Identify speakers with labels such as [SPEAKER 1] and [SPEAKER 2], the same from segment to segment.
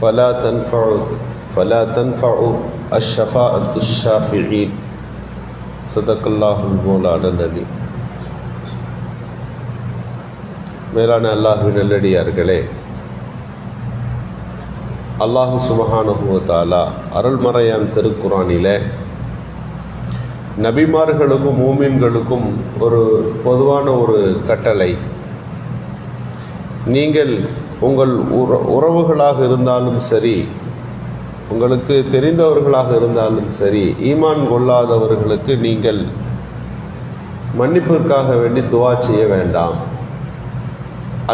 [SPEAKER 1] فلا تنفع الشفاعة الشافعين. صدق الله المولانا العلي. மேலான அல்லாஹ்வின் நல்லடியார்களே, அல்லாஹ் சுப்ஹானஹு வ தஆலா அருள்மறையான் திருக்குர்ஆனிலே நபிமார்களுக்கும் மூமின்களுக்கும் ஒரு பொதுவான ஒரு கட்டளை, நீங்கள் உங்கள் உறவுகளாக இருந்தாலும் சரி, உங்களுக்கு தெரிந்தவர்களாக இருந்தாலும் சரி, ஈமான் கொள்ளாதவர்களுக்கு நீங்கள் மன்னிப்பிற்காக வேண்டி துஆ செய்ய வேண்டாம்,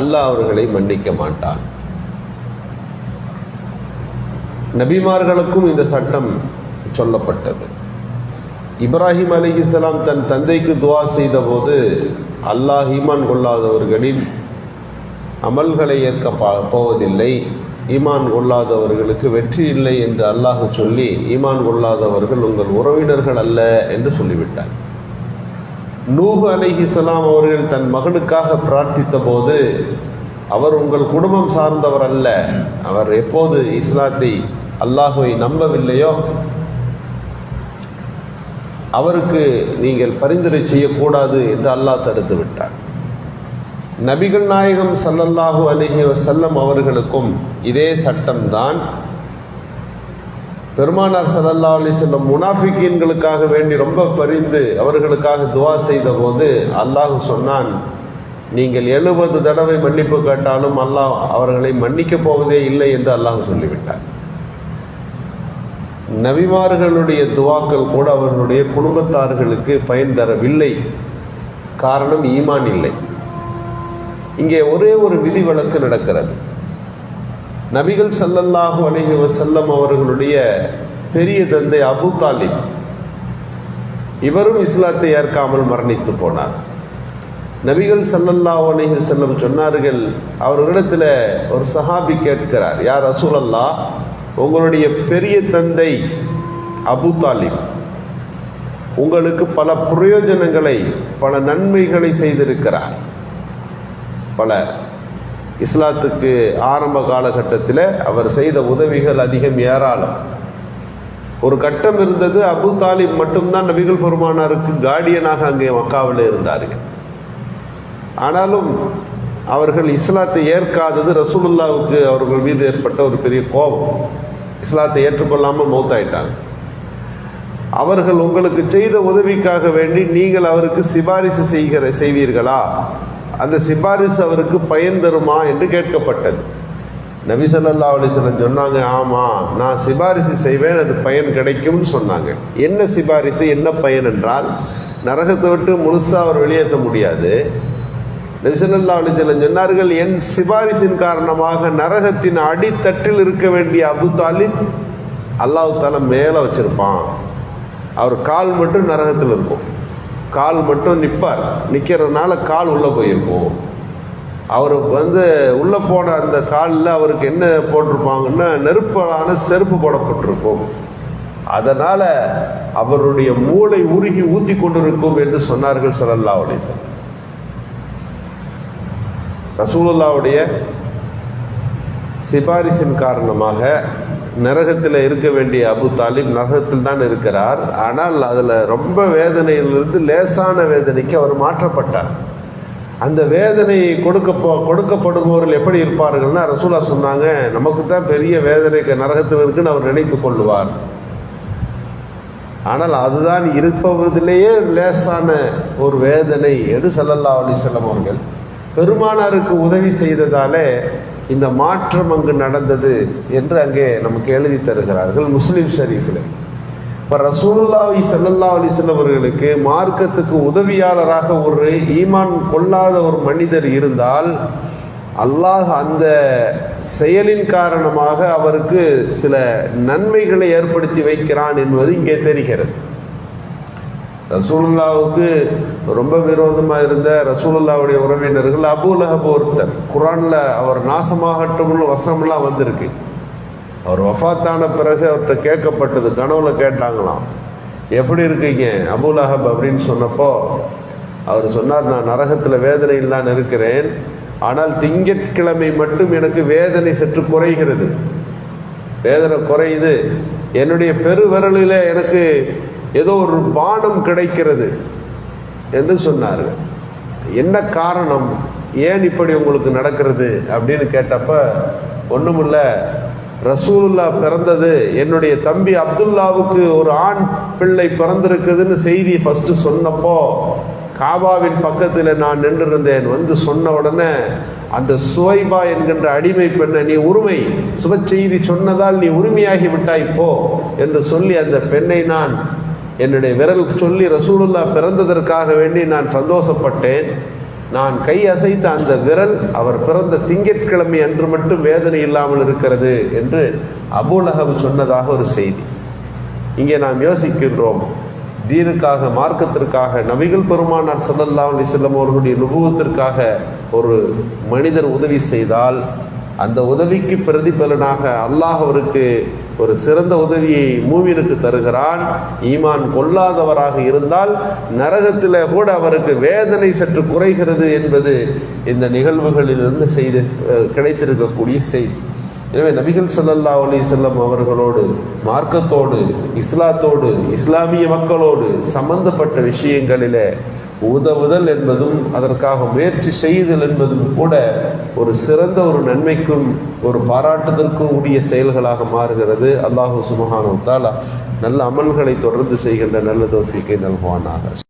[SPEAKER 1] அல்லாஹ் அவர்களை மன்னிக்க மாட்டான். நபிமார்களுக்கும் இந்த சட்டம் சொல்லப்பட்டது. இப்ராஹிம் அலைஹிஸ்ஸலாம் தன் தந்தைக்கு துஆ செய்த போது, அல்லாஹ் ஈமான் கொள்ளாதவர்களின் அமல்களை ஏற்க போவதில்லை, ஈமான் கொள்ளாதவர்களுக்கு வெற்றி இல்லை என்று அல்லாஹ் சொல்லி, ஈமான் கொள்ளாதவர்கள் உங்கள் உறவினர்கள் அல்ல என்று சொல்லிவிட்டார். நூஹ் அலைஹிஸ்ஸலாம் அவர்கள் தன் மகனுக்காக பிரார்த்தித்த போது, அவர் உங்கள் குடும்பம் சார்ந்தவர் அல்ல, அவர் எப்போது இஸ்லாத்தை அல்லாஹுவை நம்பவில்லையோ அவருக்கு நீங்கள் பரிந்துரை செய்யக்கூடாது என்று அல்லாஹ் தடுத்து விட்டார். நபிகள் நாயகம் ஸல்லல்லாஹு அலைஹி வஸல்லம் அவர்களுக்கும் இதே சட்டம்தான். பெருமானார் ஸல்லல்லாஹு அலைஹி வஸல்லம் முனாஃபிகீன்களுக்காக வேண்டி ரொம்ப பரிந்து அவர்களுக்காக துஆ செய்த போது அல்லாஹ் சொன்னான், நீங்கள் 70 தடவை மன்னிப்பு கேட்டாலும் அல்லாஹ் அவர்களை மன்னிக்கப் போவதே இல்லை என்று அல்லாஹ் சொல்லிவிட்டார். நபிமார்களுடைய துவாக்கள் கூட அவர்களுடைய குடும்பத்தார்களுக்கு பயன் தரவில்லை. காரணம், ஈமான் இல்லை. இங்கே ஒரே ஒரு விதிவிலக்கு நடக்கிறது. நபிகள் ஸல்லல்லாஹு அலைஹி வஸல்லம் அவர்களுடைய பெரிய தந்தை அபூ தாலிப், இவரும் இஸ்லாத்தை ஏற்காமல் மரணித்து போனார். நபிகள் ஸல்லல்லாஹு அலைஹி வஸல்லம் சொன்னார்கள், அவர்களிடத்தில் ஒரு சஹாபி கேட்கிறார், யார் ரசூலல்லாஹ், உங்களுடைய பெரிய தந்தை அபூ தாலிப் உங்களுக்கு பல பிரயோஜனங்களை, பல நன்மைகளை செய்திருக்கிறார். பல இஸ்லாத்துக்கு ஆரம்ப காலகட்டத்தில் அவர் செய்த உதவிகள் அதிகம், ஏராளம். ஒரு கட்டம் இருந்தது, அபூ தாலிப் மட்டும்தான் நபிகள் பெருமானாருக்கு கார்டியனாக அங்கே மக்காவில் இருந்தார்கள். ஆனாலும் அவர்கள் இஸ்லாத்தை ஏற்காதது ரசூலுல்லாவுக்கு அவர்கள் மீது ஏற்பட்ட ஒரு பெரிய கோபம். இஸ்லாத்தை ஏற்றுக்கொள்ளாமல் மௌத்தாயிட்டாங்க. அவர்கள் உங்களுக்கு செய்த உதவிக்காக வேண்டி நீங்கள் அவருக்கு சிபாரிசு செய்வீர்களா, அந்த சிபாரிசு அவருக்கு பயன் தருமா என்று கேட்கப்பட்டது. நபி ஸல்லல்லாஹு அலைஹி வஸல்லம் சொன்னாங்க, ஆமாம், நான் சிபாரிசு செய்வேன், அது பயன் கிடைக்கும்னு சொன்னாங்க. என்ன சிபாரிசு, என்ன பயன் என்றால், நரகத்தை விட்டு முழுசாக அவர் வெளியேற்ற முடியாது. நபி ஸல்லல்லாஹு அலைஹி வஸல்லம் சொன்னார்கள், என் சிபாரிசின் காரணமாக நரகத்தின் அடித்தட்டில் இருக்க வேண்டிய அபூ தாலிப் அல்லாஹ் தஆலா மேலே வச்சிருப்பான். அவர் கால் மட்டும் நரகத்தில் இருக்கும், கால் மட்டும் நிற்பார், நிற்கிறதுனால கால் உள்ளே போயிருக்கும். அவருக்கு உள்ளே போன அந்த காலில் அவருக்கு என்ன போட்டிருப்பாங்கன்னா, நெருப்பான செருப்பு போடப்பட்டிருக்கும். அதனால் அவருடைய மூளை உருகி ஊற்றி கொண்டிருக்கும் என்று சொன்னார்கள் ஸல்லல்லாஹு அலைஹி வஸல்லம். ரசூலுல்லாவுடைய சிபாரிசின் காரணமாக நரகத்தில் இருக்க வேண்டிய அபூ தாலிப் நரகத்தில் தான் இருக்கிறார். ஆனால் அதில் ரொம்ப வேதனையிலிருந்து லேசான வேதனைக்கு அவர் மாற்றப்பட்டார். அந்த வேதனையை கொடுக்கப்படுபவர்கள் எப்படி இருப்பார்கள்னா, ரசூலா சொன்னாங்க, நமக்கு தான் பெரிய வேதனைக்கு நரகத்தில் இருக்குன்னு அவர் நினைத்து கொள்ளுவார். ஆனால் அதுதான் இருப்பதிலேயே லேசான ஒரு வேதனை என்று ஸல்லல்லாஹு அலைஹி வஸல்லம் அவர்கள் பெருமானாருக்கு உதவி செய்ததாலே இந்த மாற்றம் அங்கு நடந்தது என்று அங்கே நமக்கு எழுதி தருகிறார்கள் முஸ்லிம் ஷரீஃபில். இப்போ ரசூலுல்லாஹி ஸல்லல்லாஹு அலைஹி வஸல்லம் அவர்களுக்கு மார்க்கத்துக்கு உதவியாளராக ஒரு ஈமான் கொள்ளாத ஒரு மனிதர் இருந்தால், அல்லாஹ் அந்த செயலின் காரணமாக அவருக்கு சில நன்மைகளை ஏற்படுத்தி வைக்கிறான் என்பது இங்கே தெரிகிறது. ரசூலுல்லாவுக்கு ரொம்ப விரோதமாக இருந்த ரசூலுல்லாவுடைய உறவினர்கள் அபூ லஹப் ஒருத்தர். குர்ஆனில் அவர் நாசமாகட்டும்னு வசனம்லாம் வந்திருக்கு. அவர் வஃபாத்தான பிறகு அவர்கிட்ட கேட்கப்பட்டது, கனவுல கேட்டாங்களாம், எப்படி இருக்கீங்க அபூ லஹப் அப்படின்னு சொன்னப்போ அவர் சொன்னார், நான் நரகத்தில் வேதனையில் தான் இருக்கிறேன், ஆனால் திங்கட்கிழமை மட்டும் எனக்கு வேதனை சற்று குறைகிறது. வேதனை குறையுது, என்னுடைய பெரு விரலில் எனக்கு ஏதோ ஒரு பானம் கிடைக்கிறது என்று சொன்னார். என்ன காரணம், ஏன் இப்படி உங்களுக்கு நடக்கிறது அப்படின்னு கேட்டப்ப, ஒண்ணுமில்ல, ரசூலுல்லா பிறந்தது, என்னுடைய தம்பி அப்துல்லாவுக்கு ஒரு ஆண் பிள்ளை பிறந்திருக்குதுன்னு செய்தி ஃபர்ஸ்ட் சொன்னப்போ காபாவின் பக்கத்தில் நான் நின்றிருந்தேன். வந்து சொன்ன உடனே அந்த சுவைபா என்கின்ற அடிமை பெண்ணை, நீ உரிமை சுப செய்தி சொன்னதால் நீ உரிமையாகி விட்டாய் போ என்று சொல்லி அந்த பெண்ணை நான் என்னுடைய விரல் சொல்லி ரசூலுல்லா பிறந்ததற்காக வேண்டி நான் சந்தோஷப்பட்டேன். நான் கை அசைத்த அந்த விரல் அவர் பிறந்த திங்கட்கிழமை அன்று மட்டும் வேதனை இல்லாமல் இருக்கிறது என்று அபூ லஹப் சொன்னதாக ஒரு செய்தி. இங்கே நாம் யோசிக்கின்றோம், தீனுக்காக, மார்க்கத்திற்காக, நபிகள் பெருமானார் ஸல்லல்லாஹு அலைஹி வஸல்லம் அவர்களுடைய நுபுவத்திற்காக ஒரு மனிதர் உதவி செய்தால் அந்த உதவிக்கு பிரதிபலனாக அல்லாஹ் அவருக்கு ஒரு சிறந்த உதவியை மூமினுக்கு தருகிறான். ஈமான் கொள்ளாதவராக இருந்தால் நரகத்தில் கூட அவருக்கு வேதனை சற்று குறைகிறது என்பது இந்த நிகழ்வுகளிலிருந்து கிடைத்திருக்கக்கூடிய செய்தி. எனவே நபிகள் ஸல்லல்லாஹு அலைஹி வஸல்லம் அவர்களோடு, மார்க்கத்தோடு, இஸ்லாத்தோடு, இஸ்லாமிய மக்களோடு சம்பந்தப்பட்ட விஷயங்களிலே உதவுதல் என்பதும் அதற்காக முயற்சி செய்தல் என்பதும் கூட ஒரு சிறந்த ஒரு நன்மைக்கும் ஒரு பாராட்டுதற்கும் உரிய செயல்களாக மாறுகிறது. அல்லாஹு சுப்ஹானஹு வ தஆலா நல்ல அமல்களை தொடர்ந்து செய்கின்ற நல்ல தௌஃபீக்கை நல்குவானாக.